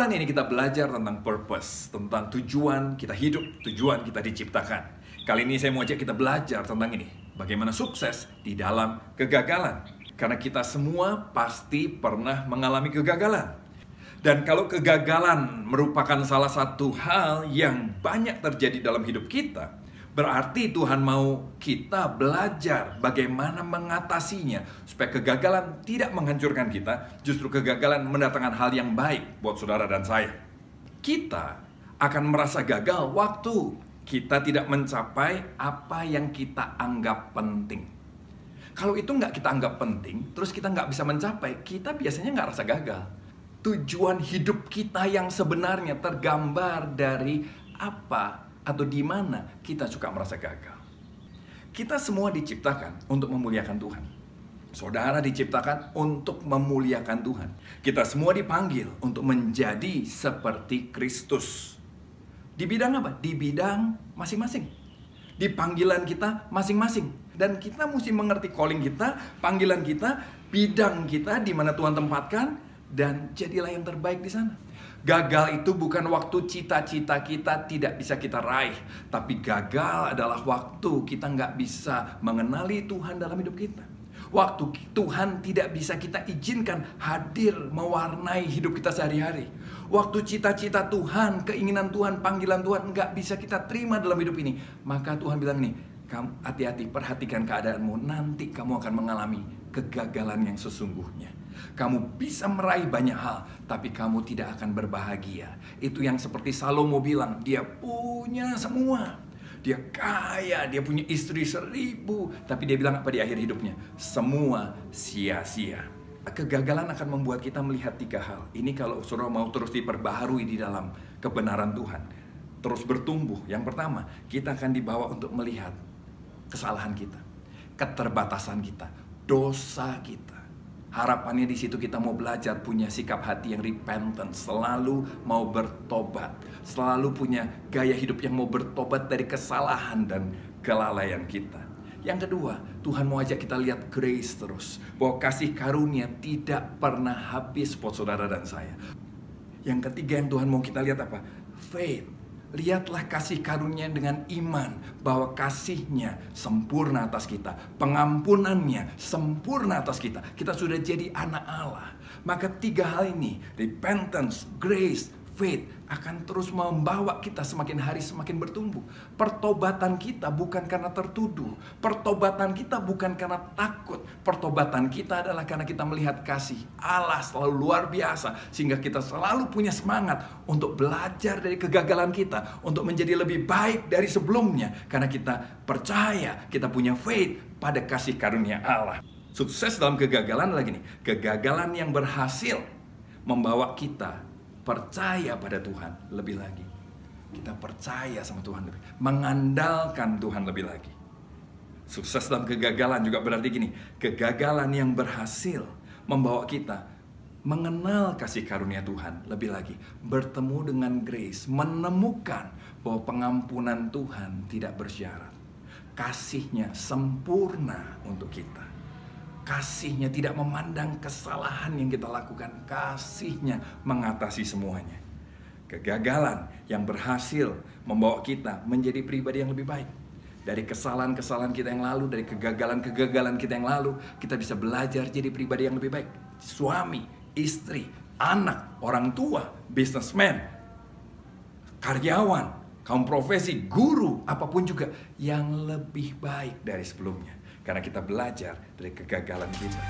bulan ini kita belajar tentang purpose, tentang tujuan kita hidup, tujuan kita diciptakan. Kali ini saya mau ajak kita belajar tentang ini, bagaimana sukses di dalam kegagalan. Karena kita semua pasti pernah mengalami kegagalan. Dan kalau kegagalan merupakan salah satu hal yang banyak terjadi dalam hidup kita, berarti Tuhan mau kita belajar bagaimana mengatasinya supaya kegagalan tidak menghancurkan kita, justru kegagalan mendatangkan hal yang baik buat saudara dan saya. Kita akan merasa gagal waktu kita tidak mencapai apa yang kita anggap penting. Kalau itu nggak kita anggap penting, terus kita nggak bisa mencapai, kita biasanya nggak rasa gagal. Tujuan hidup kita yang sebenarnya tergambar dari apa atau di mana kita suka merasa gagal. Kita semua diciptakan untuk memuliakan Tuhan. Saudara diciptakan untuk memuliakan Tuhan. Kita semua dipanggil untuk menjadi seperti Kristus. Di bidang apa? Di bidang masing-masing. Di panggilan kita masing-masing. Dan kita mesti mengerti calling kita, panggilan kita, bidang kita di mana Tuhan tempatkan, dan jadilah yang terbaik di sana. Gagal itu bukan waktu cita-cita kita tidak bisa kita raih, tapi gagal adalah waktu kita nggak bisa mengenali Tuhan dalam hidup kita. Waktu Tuhan tidak bisa kita izinkan hadir mewarnai hidup kita sehari-hari. Waktu cita-cita Tuhan, keinginan Tuhan, panggilan Tuhan nggak bisa kita terima dalam hidup ini. Maka Tuhan bilang nih, kamu hati-hati, perhatikan keadaanmu, nanti kamu akan mengalami kegagalan yang sesungguhnya. Kamu bisa meraih banyak hal, tapi kamu tidak akan berbahagia. Itu yang seperti Salomo bilang, dia punya semua. Dia kaya, dia punya istri 1000, tapi dia bilang apa di akhir hidupnya? Semua sia-sia. Kegagalan akan membuat kita melihat 3 hal. Ini kalau saudara mau terus diperbaharui di dalam kebenaran Tuhan, terus bertumbuh. Yang pertama, kita akan dibawa untuk melihat kesalahan kita, keterbatasan kita, dosa kita. Harapannya di situ kita mau belajar punya sikap hati yang repentant, selalu mau bertobat, selalu punya gaya hidup yang mau bertobat dari kesalahan dan kelalaian kita. Yang kedua, Tuhan mau ajak kita lihat grace terus, bahwa kasih karunia tidak pernah habis buat saudara dan saya. Yang ketiga yang Tuhan mau kita lihat apa? Faith. Lihatlah kasih karunia dengan iman, bahwa kasihnya sempurna atas kita, pengampunannya sempurna atas kita. Kita sudah jadi anak Allah. Maka 3 hal ini, repentance, grace, faith, akan terus membawa kita semakin hari semakin bertumbuh. Pertobatan kita bukan karena tertuduh, pertobatan kita bukan karena takut, pertobatan kita adalah karena kita melihat kasih Allah selalu luar biasa, sehingga kita selalu punya semangat untuk belajar dari kegagalan kita, untuk menjadi lebih baik dari sebelumnya, karena kita percaya, kita punya faith pada kasih karunia Allah. Sukses dalam kegagalan lagi nih, kegagalan yang berhasil membawa kita percaya pada Tuhan lebih lagi. Kita percaya sama Tuhan lebih, mengandalkan Tuhan lebih lagi. Sukses dalam kegagalan juga berarti gini, kegagalan yang berhasil membawa kita mengenal kasih karunia Tuhan lebih lagi, bertemu dengan grace, menemukan bahwa pengampunan Tuhan tidak bersyarat. Kasihnya sempurna untuk kita. Kasihnya tidak memandang kesalahan yang kita lakukan. Kasihnya mengatasi semuanya. Kegagalan yang berhasil membawa kita menjadi pribadi yang lebih baik. Dari kesalahan-kesalahan kita yang lalu, dari kegagalan-kegagalan kita yang lalu, kita bisa belajar jadi pribadi yang lebih baik. Suami, istri, anak, orang tua, businessman, karyawan, kaum profesi, guru, apapun juga yang lebih baik dari sebelumnya. Karena kita belajar dari kegagalan kita.